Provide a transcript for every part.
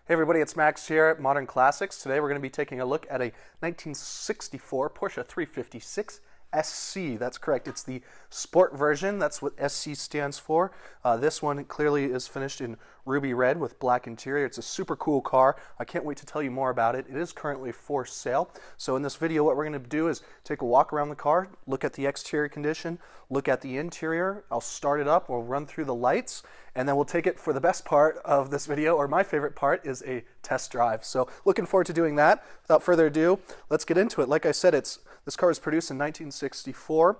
Hey everybody, it's Max here at Modern Classics. Today we're going to be taking a look at a 1964 Porsche 356 SC. That's correct. It's the sport version. That's what SC stands for. This one clearly is finished in ruby red with black interior. It's a super cool car. I can't wait to tell you more about it. It is currently for sale. So in this video, what we're going to do is take a walk around the car, look at the exterior condition, look at the interior. I'll start it up. We'll run through the lights, and then we'll take it for the best part of this video, or my favorite part, is a test drive. So looking forward to doing that. Without further ado, let's get into it. Like I said, this car was produced in 1964.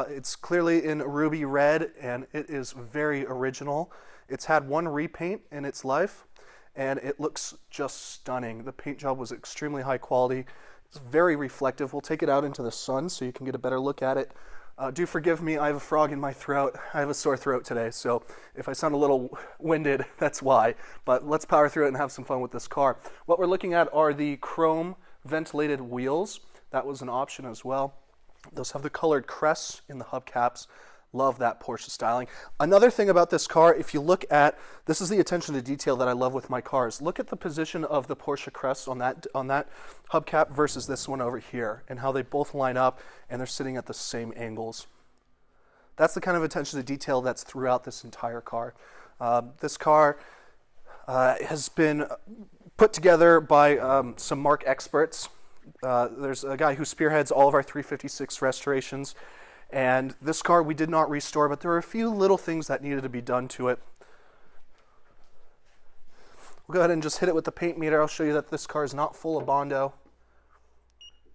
It's clearly in ruby red, and it is very original. It's had one repaint in its life, and it looks just stunning. The paint job was extremely high quality. It's very reflective. We'll take it out into the sun so you can get a better look at it. Do forgive me, I have a frog in my throat. I have a sore throat today, so if I sound a little winded, that's why. But let's power through it and have some fun with this car. What we're looking at are the chrome ventilated wheels. That was an option as well. Those have the colored crests in the hubcaps. Love that Porsche styling. Another thing about this car, if you look at, this is the attention to detail that I love with my cars. Look at the position of the Porsche crest on that hubcap versus this one over here, and how they both line up and they're sitting at the same angles. That's the kind of attention to detail that's throughout this entire car. This car has been put together by some marque experts. There's a guy who spearheads all of our 356 restorations. And this car we did not restore, but there were a few little things that needed to be done to it. We'll go ahead and just hit it with the paint meter. I'll show you that this car is not full of Bondo.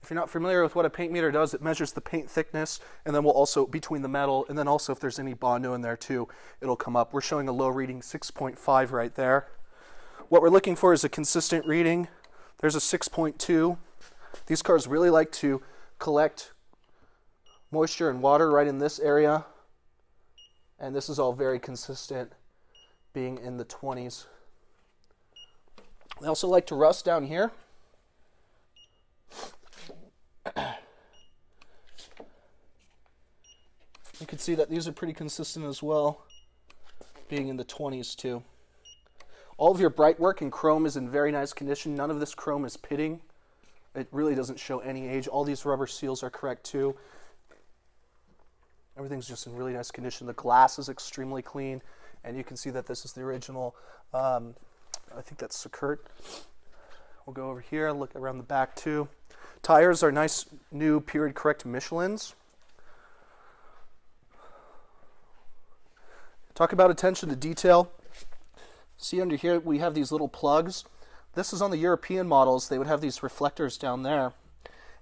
If you're not familiar with what a paint meter does, it measures the paint thickness, and then we'll also, between the metal, and then also if there's any Bondo in there too, it'll come up. We're showing a low reading, 6.5 right there. What we're looking for is a consistent reading. There's a 6.2. These cars really like to collect moisture and water right in this area, and this is all very consistent, being in the 20s. They also like to rust down here. You can see that these are pretty consistent as well, being in the 20s too. All of your bright work in chrome is in very nice condition. None of this chrome is pitting. It really doesn't show any age. All these rubber seals are correct too. Everything's just in really nice condition. The glass is extremely clean, and you can see that this is the original, I think that's Securt. We'll go over here, look around the back too. Tires are nice, new period correct Michelins. Talk about attention to detail. See under here, we have these little plugs. This is on the European models. They would have these reflectors down there,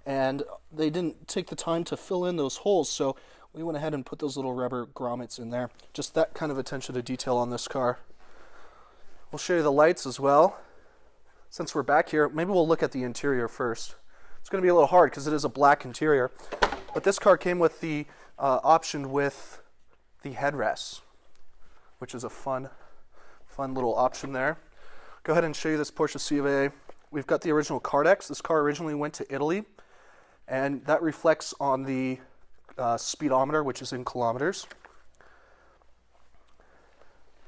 and they didn't take the time to fill in those holes, so we went ahead and put those little rubber grommets in there. Just that kind of attention to detail on this car. We'll show you the lights as well. Since we're back here, maybe we'll look at the interior first. It's going to be a little hard because it is a black interior, but this car came with the option with the headrests, which is a fun little option there. Go ahead and show you this Porsche C of A. We've got the original Cardex. This car originally went to Italy, and that reflects on the speedometer, which is in kilometers.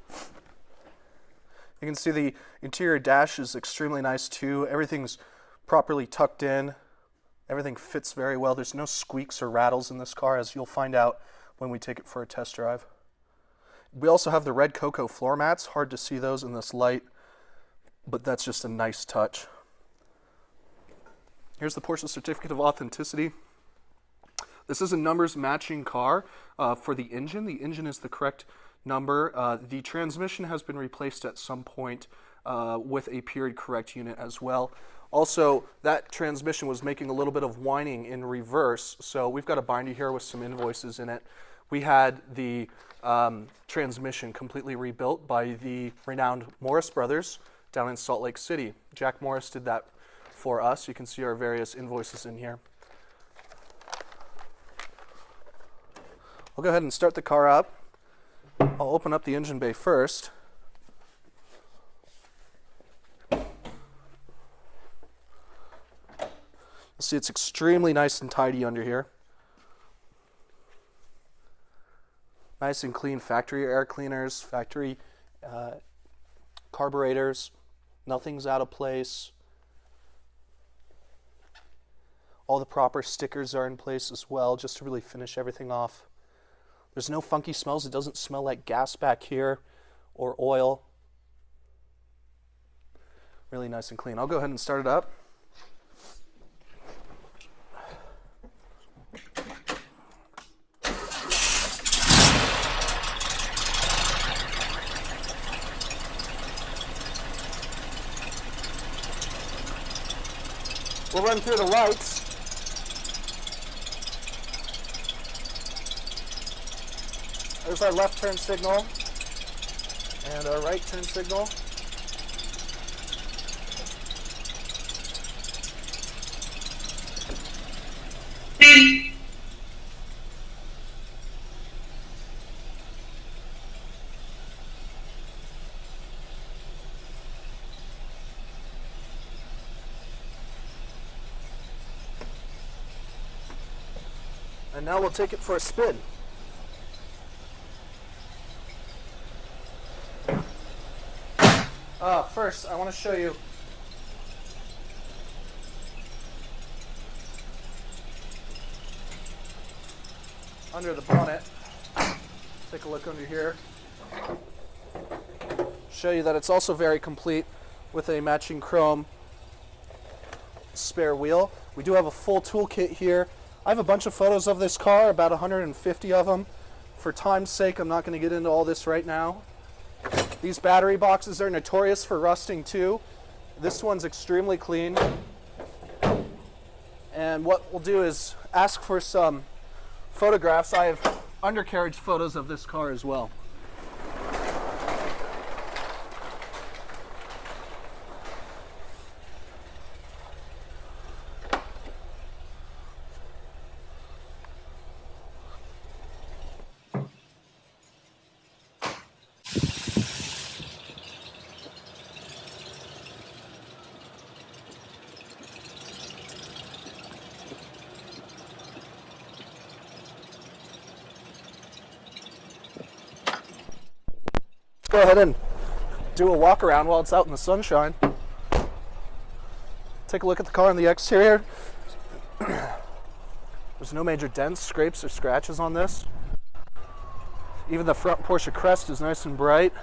You can see the interior dash is extremely nice too. Everything's properly tucked in. Everything fits very well. There's no squeaks or rattles in this car, as you'll find out when we take it for a test drive. We also have the red cocoa floor mats. Hard to see those in this light, but that's just a nice touch. Here's the Porsche Certificate of Authenticity. This is a numbers matching car for the engine. The engine is the correct number. The transmission has been replaced at some point with a period correct unit as well. Also, that transmission was making a little bit of whining in reverse, so we've got a binder here with some invoices in it. We had the transmission completely rebuilt by the renowned Morris brothers down in Salt Lake City. Jack Morris did that for us. You can see our various invoices in here. I'll go ahead and start the car up. I'll open up the engine bay first. You'll see it's extremely nice and tidy under here. Nice and clean factory air cleaners, factory carburetors, Nothing's out of place. All the proper stickers are in place as well, just to really finish everything off. There's no funky smells. It doesn't smell like gas back here or oil. Really nice and clean. I'll go ahead and start it up. We'll run through the lights. There's our left turn signal and our right turn signal. And now we'll take it for a spin. First, I want to show you under the bonnet. Take a look under here. Show you that it's also very complete with a matching chrome spare wheel. We do have a full toolkit here. I have a bunch of photos of this car, about 150 of them. For time's sake, I'm not going to get into all this right now. These battery boxes are notorious for rusting too. This one's extremely clean. And what we'll do is ask for some photographs. I have undercarriage photos of this car as well. Go ahead and do a walk around while it's out in the sunshine. Take a look at the car on the exterior. There's no major dents, scrapes, or scratches on this. Even the front Porsche crest is nice and bright.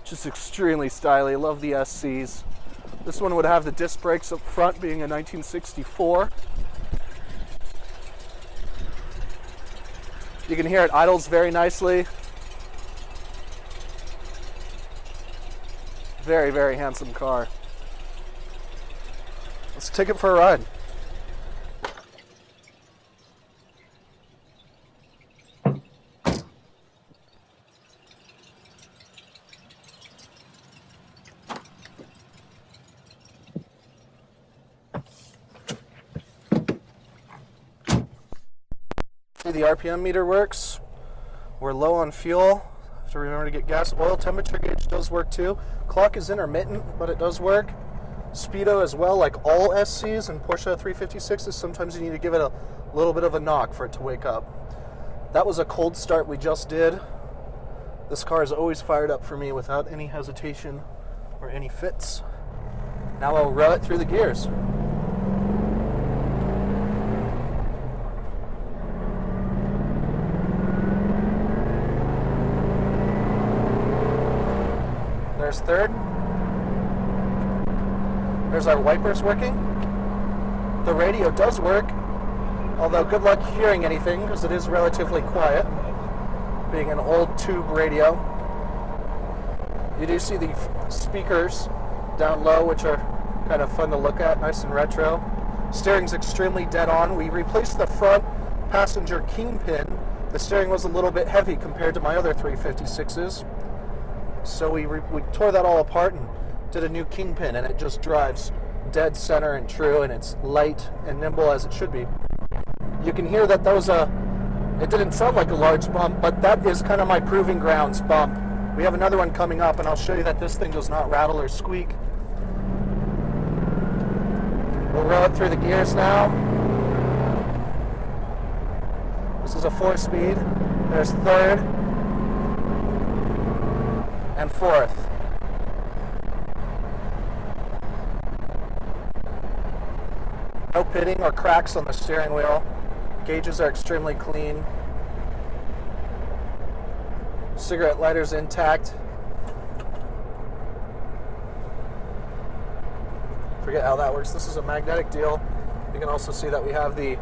Just extremely stylish. Love the SCs. This one would have the disc brakes up front, being a 1964. You can hear it idles very nicely. Very, very handsome car. Let's take it for a ride. The RPM meter works. We're low on fuel. Have to remember to get gas. Oil temperature gauge does work too. Clock is intermittent, but it does work. Speedo as well, like all SCs and Porsche 356s, sometimes you need to give it a little bit of a knock for it to wake up. That was a cold start we just did. This car is always fired up for me without any hesitation or any fits. Now I'll row it through the gears. There's third. There's our wipers working. The radio does work, although good luck hearing anything because it is relatively quiet, being an old tube radio. You do see the speakers down low, which are kind of fun to look at, nice and retro. Steering's extremely dead on. We replaced the front passenger kingpin. The steering was a little bit heavy compared to my other 356s. So we tore that all apart and did a new kingpin, and it just drives dead center and true, and it's light and nimble as it should be. You can hear that it didn't sound like a large bump, but that is kind of my proving grounds bump. We have another one coming up, and I'll show you that this thing does not rattle or squeak. We'll roll it through the gears now. This is a 4-speed. There's third and fourth. No pitting or cracks on the steering wheel. Gauges are extremely clean. Cigarette lighter's intact. Forget how that works. This is a magnetic deal. You can also see that we have the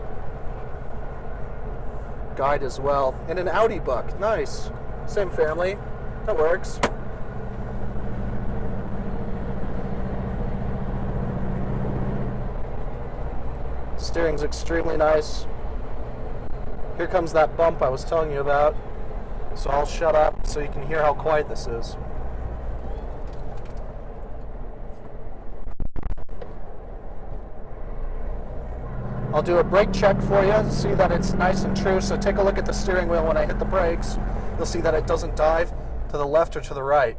guide as well. And an Audi buck. Nice. Same family. That works. Steering's extremely nice. Here comes that bump I was telling you about. So I'll shut up so you can hear how quiet this is. I'll do a brake check for you to see that it's nice and true. So take a look at the steering wheel when I hit the brakes. You'll see that it doesn't dive to the left or to the right.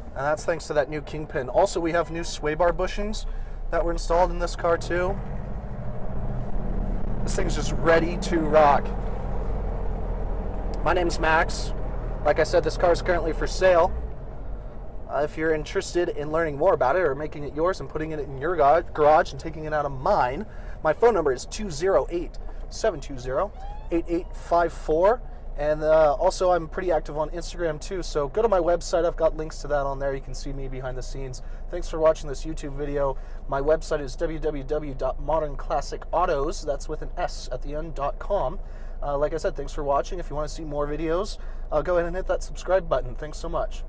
And that's thanks to that new kingpin. Also, we have new sway bar bushings that were installed in this car too. This thing's just ready to rock. My name's Max. Like I said, this car is currently for sale. If you're interested in learning more about it or making it yours and putting it in your garage and taking it out of mine, my phone number is 208-720-8854. And also, I'm pretty active on Instagram too, so go to my website. I've got links to that on there. You can see me behind the scenes. Thanks for watching this YouTube video. My website is www.modernclassicautos, that's with an S at the end.com. Like I said, thanks for watching. If you want to see more videos, go ahead and hit that subscribe button. Thanks so much.